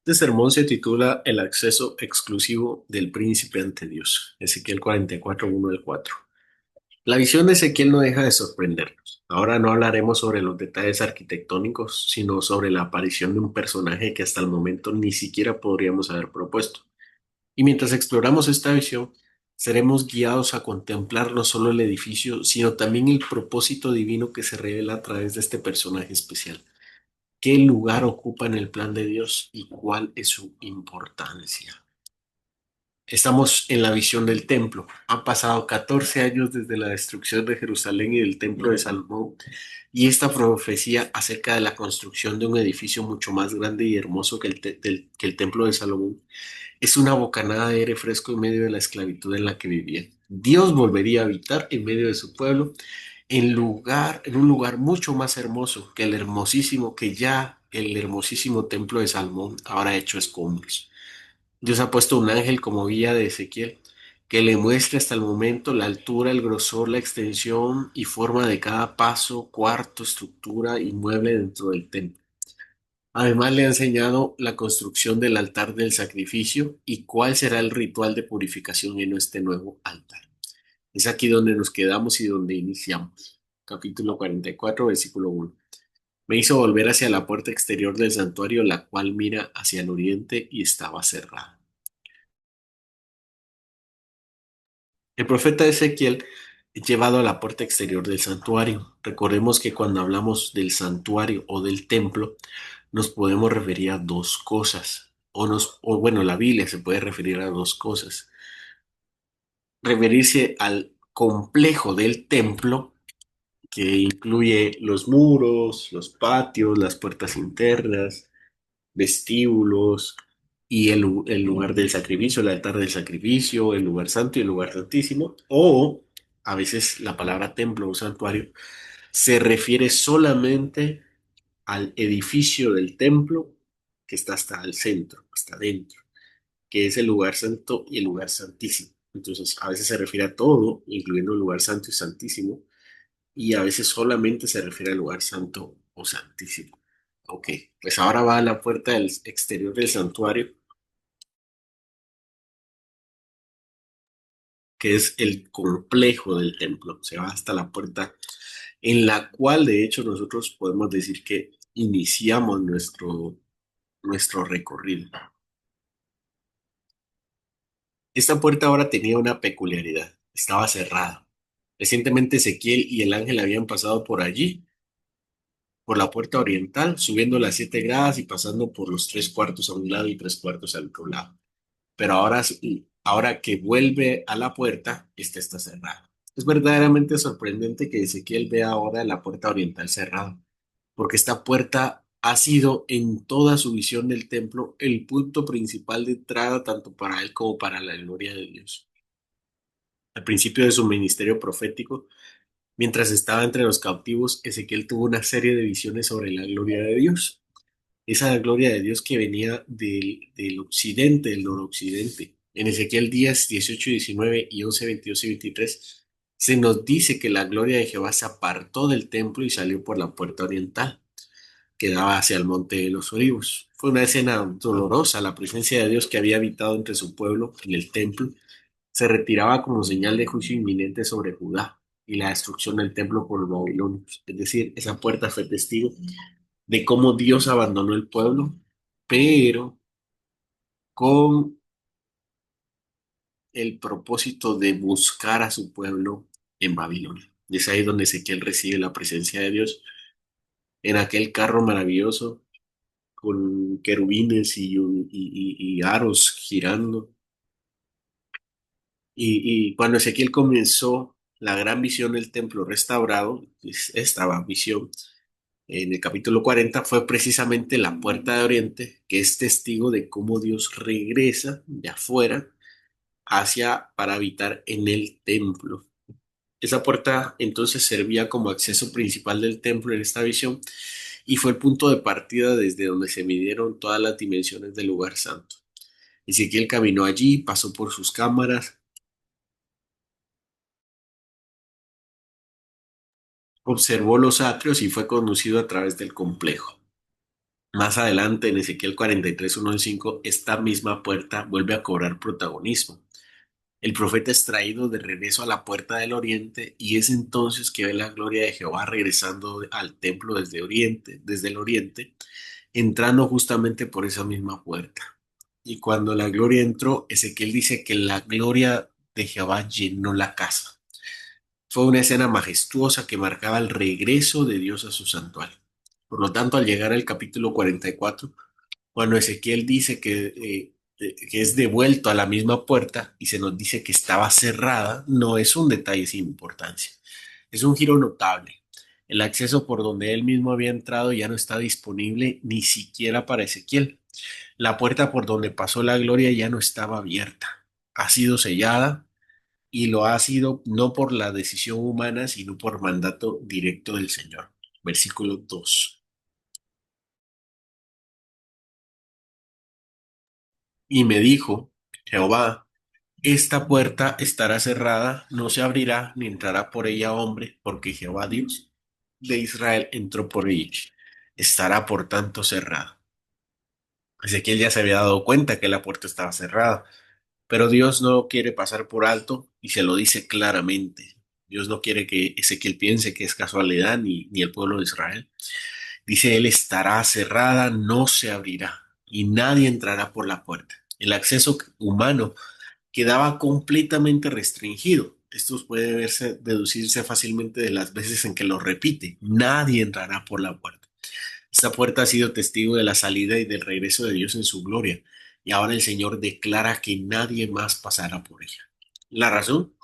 Este sermón se titula El acceso exclusivo del príncipe ante Dios, Ezequiel 44, 1 al 4. La visión de Ezequiel no deja de sorprendernos. Ahora no hablaremos sobre los detalles arquitectónicos, sino sobre la aparición de un personaje que hasta el momento ni siquiera podríamos haber propuesto. Y mientras exploramos esta visión, seremos guiados a contemplar no solo el edificio, sino también el propósito divino que se revela a través de este personaje especial. ¿Qué lugar ocupa en el plan de Dios y cuál es su importancia? Estamos en la visión del templo. Han pasado 14 años desde la destrucción de Jerusalén y del templo de Salomón, y esta profecía acerca de la construcción de un edificio mucho más grande y hermoso que el templo de Salomón es una bocanada de aire fresco en medio de la esclavitud en la que vivían. Dios volvería a habitar en medio de su pueblo en un lugar mucho más hermoso que el hermosísimo templo de Salomón, ahora hecho escombros. Dios ha puesto un ángel como guía de Ezequiel, que le muestre hasta el momento la altura, el grosor, la extensión y forma de cada paso, cuarto, estructura y mueble dentro del templo. Además, le ha enseñado la construcción del altar del sacrificio y cuál será el ritual de purificación en este nuevo altar. Es aquí donde nos quedamos y donde iniciamos. Capítulo 44, versículo 1. Me hizo volver hacia la puerta exterior del santuario, la cual mira hacia el oriente y estaba cerrada. El profeta Ezequiel es llevado a la puerta exterior del santuario. Recordemos que cuando hablamos del santuario o del templo, nos podemos referir a dos cosas. O bueno, la Biblia se puede referir a dos cosas. Referirse al complejo del templo, que incluye los muros, los patios, las puertas internas, vestíbulos y el lugar del sacrificio, el altar del sacrificio, el lugar santo y el lugar santísimo, o a veces la palabra templo o santuario se refiere solamente al edificio del templo que está hasta el centro, hasta adentro, que es el lugar santo y el lugar santísimo. Entonces, a veces se refiere a todo, incluyendo el lugar santo y santísimo, y a veces solamente se refiere al lugar santo o santísimo. Ok, pues ahora va a la puerta del exterior del santuario, que es el complejo del templo. Se va hasta la puerta en la cual, de hecho, nosotros podemos decir que iniciamos nuestro recorrido. Esta puerta ahora tenía una peculiaridad. Estaba cerrada. Recientemente Ezequiel y el ángel habían pasado por allí, por la puerta oriental, subiendo las 7 gradas y pasando por los 3 cuartos a un lado y 3 cuartos al otro lado. Pero ahora que vuelve a la puerta, esta está cerrada. Es verdaderamente sorprendente que Ezequiel vea ahora la puerta oriental cerrada, porque esta puerta ha sido en toda su visión del templo el punto principal de entrada tanto para él como para la gloria de Dios. Al principio de su ministerio profético, mientras estaba entre los cautivos, Ezequiel tuvo una serie de visiones sobre la gloria de Dios, esa gloria de Dios que venía del occidente, del noroccidente. En Ezequiel 10, 18 y 19 y 11, 22 y 23 se nos dice que la gloria de Jehová se apartó del templo y salió por la puerta oriental, que daba hacia el monte de los olivos. Fue una escena dolorosa. La presencia de Dios que había habitado entre su pueblo en el templo se retiraba como señal de juicio inminente sobre Judá y la destrucción del templo por los babilonios. Es decir, esa puerta fue testigo de cómo Dios abandonó el pueblo, pero con el propósito de buscar a su pueblo en Babilonia. Y es ahí donde Ezequiel recibe la presencia de Dios en aquel carro maravilloso con querubines y aros girando. Y cuando Ezequiel comenzó la gran visión del templo restaurado, esta visión en el capítulo 40 fue precisamente la puerta de Oriente, que es testigo de cómo Dios regresa de afuera hacia para habitar en el templo. Esa puerta entonces servía como acceso principal del templo en esta visión y fue el punto de partida desde donde se midieron todas las dimensiones del lugar santo. Ezequiel caminó allí, pasó por sus cámaras, observó los atrios y fue conducido a través del complejo. Más adelante, en Ezequiel 43, 1 al 5, esta misma puerta vuelve a cobrar protagonismo. El profeta es traído de regreso a la puerta del oriente y es entonces que ve la gloria de Jehová regresando al templo desde el oriente, entrando justamente por esa misma puerta. Y cuando la gloria entró, Ezequiel dice que la gloria de Jehová llenó la casa. Fue una escena majestuosa que marcaba el regreso de Dios a su santuario. Por lo tanto, al llegar al capítulo 44, cuando Ezequiel dice que es devuelto a la misma puerta y se nos dice que estaba cerrada, no es un detalle sin importancia. Es un giro notable. El acceso por donde él mismo había entrado ya no está disponible ni siquiera para Ezequiel. La puerta por donde pasó la gloria ya no estaba abierta. Ha sido sellada y lo ha sido no por la decisión humana, sino por mandato directo del Señor. Versículo 2. Y me dijo, Jehová, esta puerta estará cerrada, no se abrirá ni entrará por ella hombre, porque Jehová Dios de Israel entró por ella. Estará por tanto cerrada. Ezequiel ya se había dado cuenta que la puerta estaba cerrada, pero Dios no quiere pasar por alto y se lo dice claramente. Dios no quiere que Ezequiel piense que es casualidad ni el pueblo de Israel. Dice, él estará cerrada, no se abrirá y nadie entrará por la puerta. El acceso humano quedaba completamente restringido. Esto puede deducirse fácilmente de las veces en que lo repite. Nadie entrará por la puerta. Esta puerta ha sido testigo de la salida y del regreso de Dios en su gloria, y ahora el Señor declara que nadie más pasará por ella. La razón,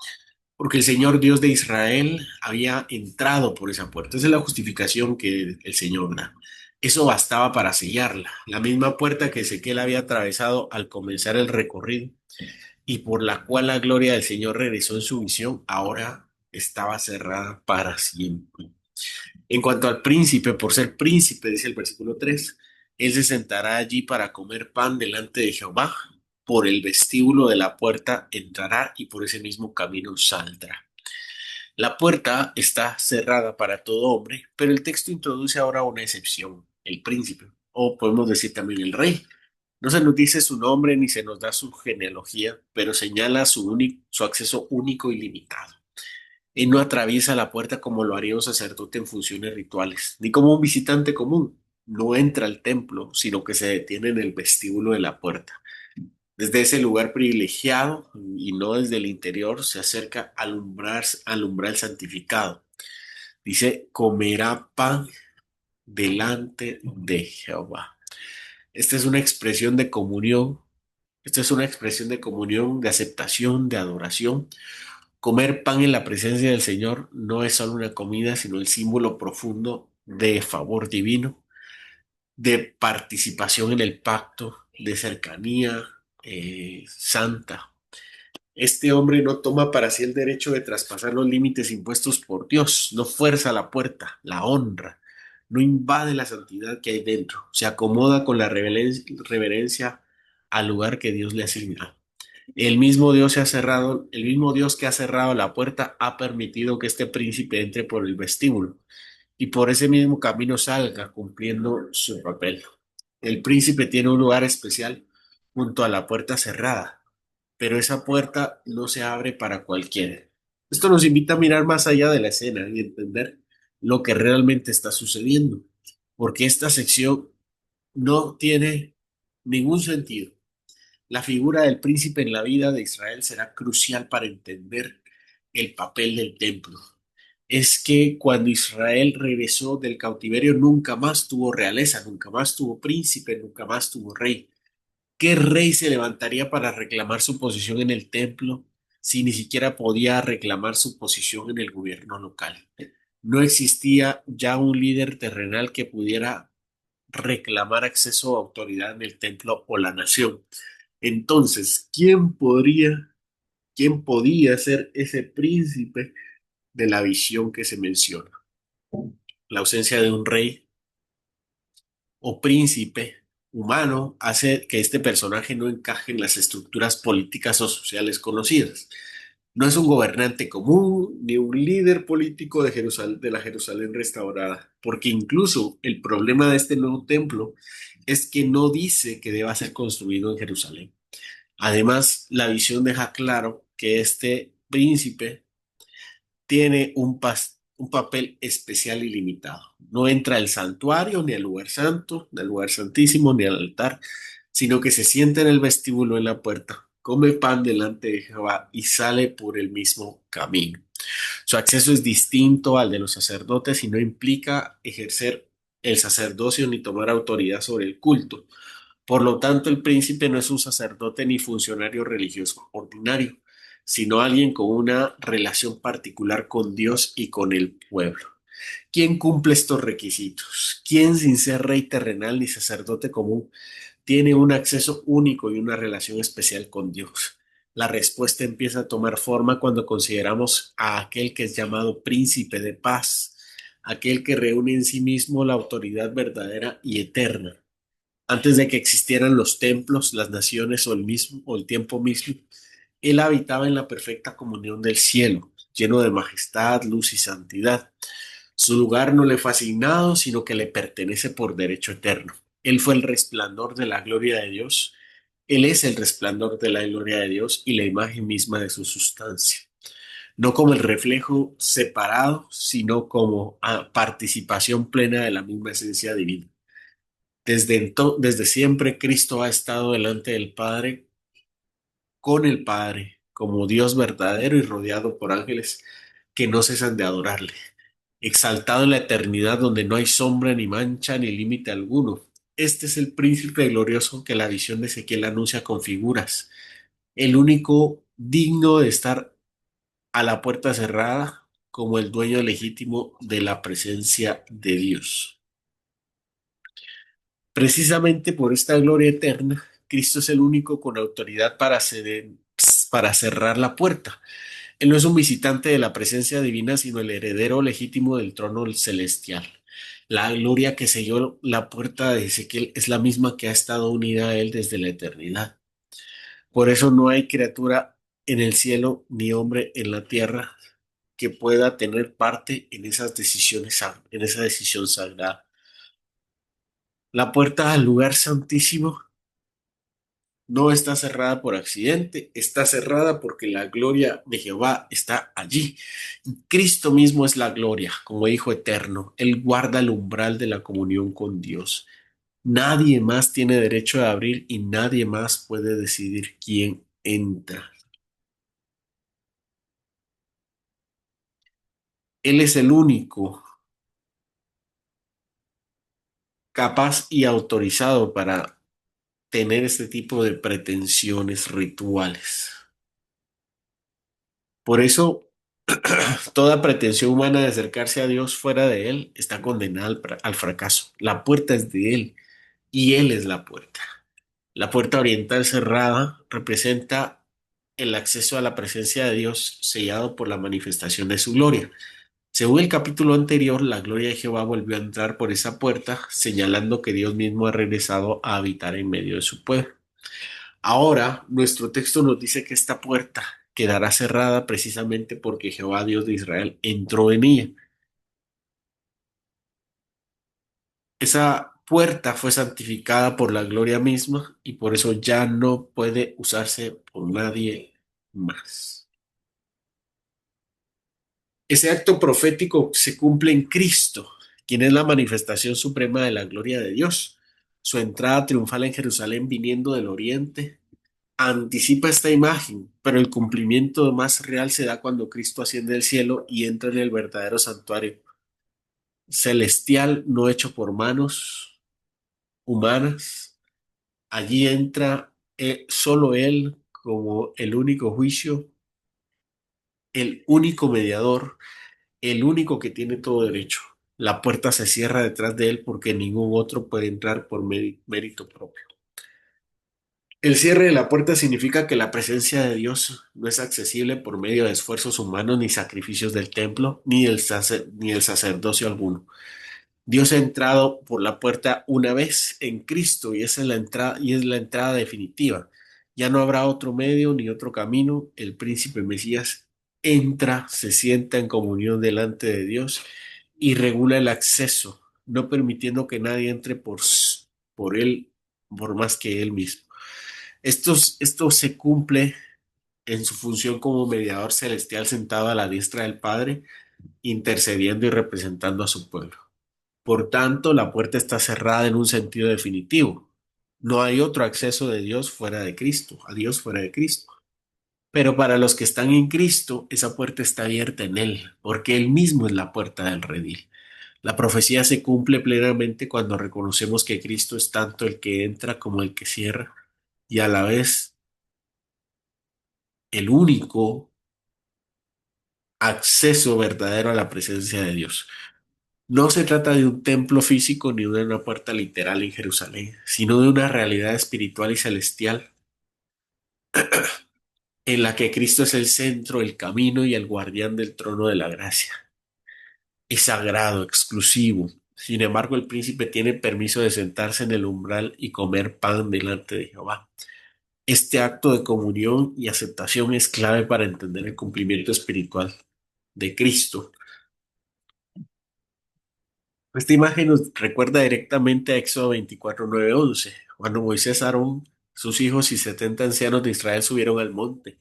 porque el Señor Dios de Israel había entrado por esa puerta. Esa es la justificación que el Señor da. Eso bastaba para sellarla. La misma puerta que Ezequiel había atravesado al comenzar el recorrido y por la cual la gloria del Señor regresó en su visión, ahora estaba cerrada para siempre. En cuanto al príncipe, por ser príncipe, dice el versículo 3, él se sentará allí para comer pan delante de Jehová. Por el vestíbulo de la puerta entrará y por ese mismo camino saldrá. La puerta está cerrada para todo hombre, pero el texto introduce ahora una excepción, el príncipe, o podemos decir también el rey. No se nos dice su nombre ni se nos da su genealogía, pero señala su acceso único y limitado. Él no atraviesa la puerta como lo haría un sacerdote en funciones rituales, ni como un visitante común. No entra al templo, sino que se detiene en el vestíbulo de la puerta. Desde ese lugar privilegiado y no desde el interior se acerca al umbral santificado. Dice, comerá pan delante de Jehová. Esta es una expresión de comunión. Esta es una expresión de comunión, de aceptación, de adoración. Comer pan en la presencia del Señor no es solo una comida, sino el símbolo profundo de favor divino, de participación en el pacto, de cercanía santa. Este hombre no toma para sí el derecho de traspasar los límites impuestos por Dios, no fuerza la puerta, la honra, no invade la santidad que hay dentro, se acomoda con la reverencia al lugar que Dios le asigna. El mismo Dios que ha cerrado la puerta ha permitido que este príncipe entre por el vestíbulo y por ese mismo camino salga cumpliendo su papel. El príncipe tiene un lugar especial junto a la puerta cerrada, pero esa puerta no se abre para cualquiera. Esto nos invita a mirar más allá de la escena y entender lo que realmente está sucediendo, porque esta sección no tiene ningún sentido. La figura del príncipe en la vida de Israel será crucial para entender el papel del templo. Es que cuando Israel regresó del cautiverio nunca más tuvo realeza, nunca más tuvo príncipe, nunca más tuvo rey. ¿Qué rey se levantaría para reclamar su posición en el templo si ni siquiera podía reclamar su posición en el gobierno local? No existía ya un líder terrenal que pudiera reclamar acceso a autoridad en el templo o la nación. Entonces, quién podía ser ese príncipe de la visión que se menciona? La ausencia de un rey o príncipe humano hace que este personaje no encaje en las estructuras políticas o sociales conocidas. No es un gobernante común ni un líder político de Jerusalén, de la Jerusalén restaurada, porque incluso el problema de este nuevo templo es que no dice que deba ser construido en Jerusalén. Además, la visión deja claro que este príncipe tiene un papel especial y limitado. No entra al santuario, ni al lugar santo, ni al lugar santísimo, ni al altar, sino que se sienta en el vestíbulo en la puerta, come pan delante de Jehová y sale por el mismo camino. Su acceso es distinto al de los sacerdotes y no implica ejercer el sacerdocio ni tomar autoridad sobre el culto. Por lo tanto, el príncipe no es un sacerdote ni funcionario religioso ordinario, sino alguien con una relación particular con Dios y con el pueblo. ¿Quién cumple estos requisitos? ¿Quién, sin ser rey terrenal ni sacerdote común, tiene un acceso único y una relación especial con Dios? La respuesta empieza a tomar forma cuando consideramos a aquel que es llamado príncipe de paz, aquel que reúne en sí mismo la autoridad verdadera y eterna. Antes de que existieran los templos, las naciones o el mismo o el tiempo mismo, él habitaba en la perfecta comunión del cielo, lleno de majestad, luz y santidad. Su lugar no le fue asignado, sino que le pertenece por derecho eterno. Él fue el resplandor de la gloria de Dios. Él es el resplandor de la gloria de Dios y la imagen misma de su sustancia. No como el reflejo separado, sino como participación plena de la misma esencia divina. Desde siempre Cristo ha estado delante del Padre, con el Padre, como Dios verdadero y rodeado por ángeles que no cesan de adorarle, exaltado en la eternidad donde no hay sombra ni mancha ni límite alguno. Este es el príncipe glorioso que la visión de Ezequiel anuncia con figuras, el único digno de estar a la puerta cerrada como el dueño legítimo de la presencia de Dios. Precisamente por esta gloria eterna, Cristo es el único con autoridad para cerrar la puerta. Él no es un visitante de la presencia divina, sino el heredero legítimo del trono celestial. La gloria que selló la puerta de Ezequiel es la misma que ha estado unida a él desde la eternidad. Por eso no hay criatura en el cielo ni hombre en la tierra que pueda tener parte en esas decisiones, en esa decisión sagrada. La puerta al lugar santísimo no está cerrada por accidente, está cerrada porque la gloria de Jehová está allí. Cristo mismo es la gloria, como Hijo eterno. Él guarda el umbral de la comunión con Dios. Nadie más tiene derecho a abrir y nadie más puede decidir quién entra. Él es el único capaz y autorizado para tener este tipo de pretensiones rituales. Por eso toda pretensión humana de acercarse a Dios fuera de Él está condenada al fracaso. La puerta es de Él y Él es la puerta. La puerta oriental cerrada representa el acceso a la presencia de Dios sellado por la manifestación de su gloria. Según el capítulo anterior, la gloria de Jehová volvió a entrar por esa puerta, señalando que Dios mismo ha regresado a habitar en medio de su pueblo. Ahora, nuestro texto nos dice que esta puerta quedará cerrada precisamente porque Jehová, Dios de Israel, entró en ella. Esa puerta fue santificada por la gloria misma y por eso ya no puede usarse por nadie más. Ese acto profético se cumple en Cristo, quien es la manifestación suprema de la gloria de Dios. Su entrada triunfal en Jerusalén viniendo del oriente anticipa esta imagen, pero el cumplimiento más real se da cuando Cristo asciende al cielo y entra en el verdadero santuario celestial, no hecho por manos humanas. Allí entra solo Él como el único juicio, el único mediador, el único que tiene todo derecho. La puerta se cierra detrás de Él porque ningún otro puede entrar por mérito propio. El cierre de la puerta significa que la presencia de Dios no es accesible por medio de esfuerzos humanos ni sacrificios del templo, ni del sacerdocio alguno. Dios ha entrado por la puerta una vez en Cristo y esa es la entrada y es la entrada definitiva. Ya no habrá otro medio ni otro camino. El príncipe Mesías entra, se sienta en comunión delante de Dios y regula el acceso, no permitiendo que nadie entre por él, por más que él mismo. Esto se cumple en su función como mediador celestial sentado a la diestra del Padre, intercediendo y representando a su pueblo. Por tanto, la puerta está cerrada en un sentido definitivo. No hay otro acceso de Dios fuera de Cristo, a Dios fuera de Cristo. Pero para los que están en Cristo, esa puerta está abierta en Él, porque Él mismo es la puerta del redil. La profecía se cumple plenamente cuando reconocemos que Cristo es tanto el que entra como el que cierra, y a la vez el único acceso verdadero a la presencia de Dios. No se trata de un templo físico ni de una puerta literal en Jerusalén, sino de una realidad espiritual y celestial en la que Cristo es el centro, el camino y el guardián del trono de la gracia. Es sagrado, exclusivo. Sin embargo, el príncipe tiene permiso de sentarse en el umbral y comer pan delante de Jehová. Este acto de comunión y aceptación es clave para entender el cumplimiento espiritual de Cristo. Esta imagen nos recuerda directamente a Éxodo 24, 9, 11, cuando Moisés, Aarón, sus hijos y 70 ancianos de Israel subieron al monte.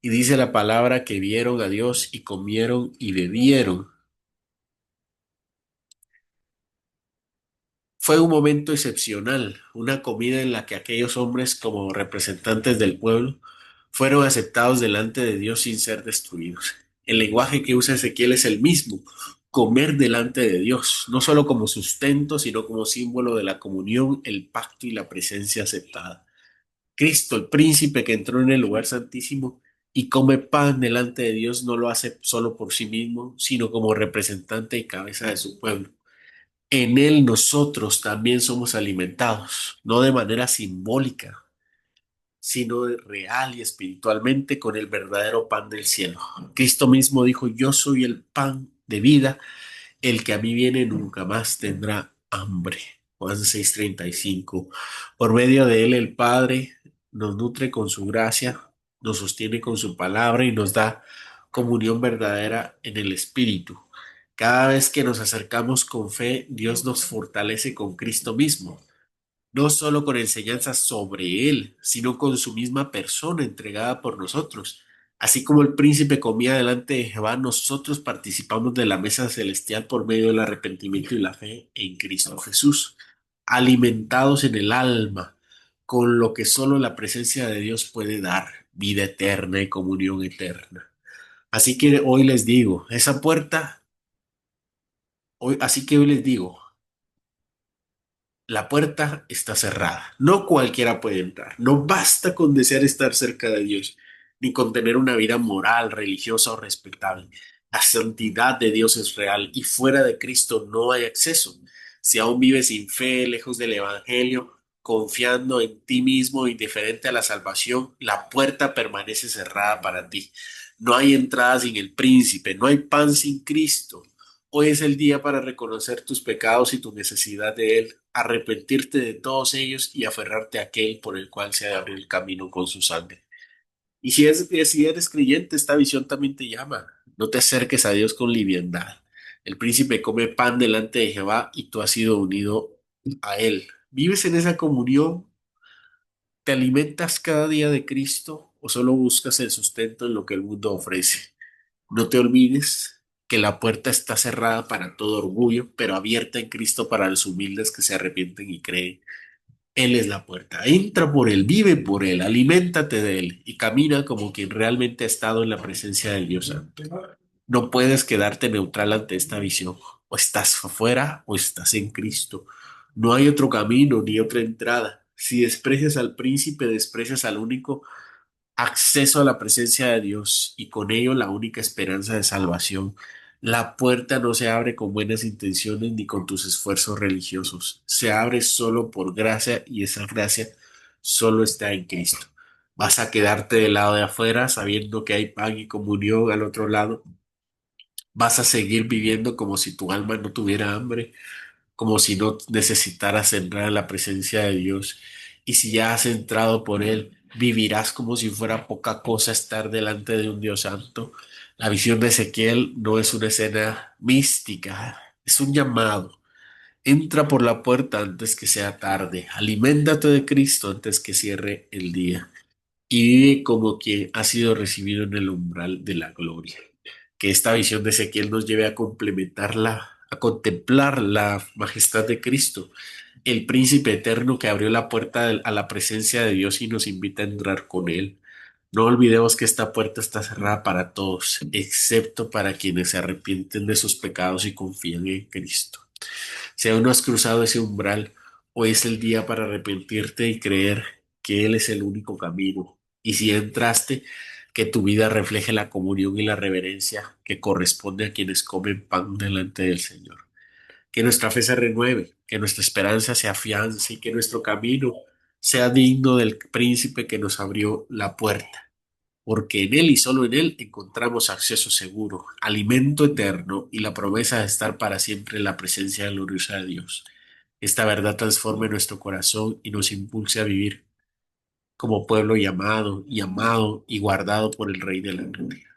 Y dice la palabra que vieron a Dios y comieron y bebieron. Fue un momento excepcional, una comida en la que aquellos hombres, como representantes del pueblo, fueron aceptados delante de Dios sin ser destruidos. El lenguaje que usa Ezequiel es el mismo, comer delante de Dios, no solo como sustento, sino como símbolo de la comunión, el pacto y la presencia aceptada. Cristo, el príncipe que entró en el lugar santísimo y come pan delante de Dios, no lo hace solo por sí mismo, sino como representante y cabeza de su pueblo. En él nosotros también somos alimentados, no de manera simbólica, sino de real y espiritualmente con el verdadero pan del cielo. Cristo mismo dijo, yo soy el pan de vida, el que a mí viene nunca más tendrá hambre. Juan 6:35. Por medio de él el Padre nos nutre con su gracia, nos sostiene con su palabra y nos da comunión verdadera en el Espíritu. Cada vez que nos acercamos con fe, Dios nos fortalece con Cristo mismo, no solo con enseñanzas sobre Él, sino con su misma persona entregada por nosotros. Así como el príncipe comía delante de Jehová, nosotros participamos de la mesa celestial por medio del arrepentimiento y la fe en Cristo Jesús, alimentados en el alma con lo que solo la presencia de Dios puede dar, vida eterna y comunión eterna. Así que hoy les digo, esa puerta, así que hoy les digo, la puerta está cerrada. No cualquiera puede entrar. No basta con desear estar cerca de Dios, ni con tener una vida moral, religiosa o respetable. La santidad de Dios es real y fuera de Cristo no hay acceso. Si aún vives sin fe, lejos del Evangelio, confiando en ti mismo, indiferente a la salvación, la puerta permanece cerrada para ti. No hay entrada sin el príncipe, no hay pan sin Cristo. Hoy es el día para reconocer tus pecados y tu necesidad de Él, arrepentirte de todos ellos y aferrarte a aquel por el cual se abrió el camino con su sangre. Y si eres creyente, esta visión también te llama. No te acerques a Dios con liviandad. El príncipe come pan delante de Jehová y tú has sido unido a Él. ¿Vives en esa comunión? ¿Te alimentas cada día de Cristo o solo buscas el sustento en lo que el mundo ofrece? No te olvides que la puerta está cerrada para todo orgullo, pero abierta en Cristo para los humildes que se arrepienten y creen. Él es la puerta. Entra por Él, vive por Él, aliméntate de Él y camina como quien realmente ha estado en la presencia del Dios Santo. No puedes quedarte neutral ante esta visión. O estás afuera o estás en Cristo. No hay otro camino ni otra entrada. Si desprecias al príncipe, desprecias al único acceso a la presencia de Dios y con ello la única esperanza de salvación. La puerta no se abre con buenas intenciones ni con tus esfuerzos religiosos. Se abre solo por gracia y esa gracia solo está en Cristo. Vas a quedarte del lado de afuera sabiendo que hay pan y comunión al otro lado. Vas a seguir viviendo como si tu alma no tuviera hambre, como si no necesitaras entrar en la presencia de Dios. Y si ya has entrado por Él, Vivirás como si fuera poca cosa estar delante de un Dios santo. La visión de Ezequiel no es una escena mística, es un llamado. Entra por la puerta antes que sea tarde. Aliméntate de Cristo antes que cierre el día. Y vive como quien ha sido recibido en el umbral de la gloria. Que esta visión de Ezequiel nos lleve a complementarla, a contemplar la majestad de Cristo, el príncipe eterno que abrió la puerta a la presencia de Dios y nos invita a entrar con él. No olvidemos que esta puerta está cerrada para todos, excepto para quienes se arrepienten de sus pecados y confían en Cristo. Si aún no has cruzado ese umbral, hoy es el día para arrepentirte y creer que Él es el único camino. Y si entraste, que tu vida refleje la comunión y la reverencia que corresponde a quienes comen pan delante del Señor. Que nuestra fe se renueve, que nuestra esperanza se afiance y que nuestro camino sea digno del príncipe que nos abrió la puerta, porque en Él y solo en Él encontramos acceso seguro, alimento eterno y la promesa de estar para siempre en la presencia gloriosa de Dios. Esta verdad transforme nuestro corazón y nos impulse a vivir como pueblo llamado y amado y guardado por el Rey de la Gloria.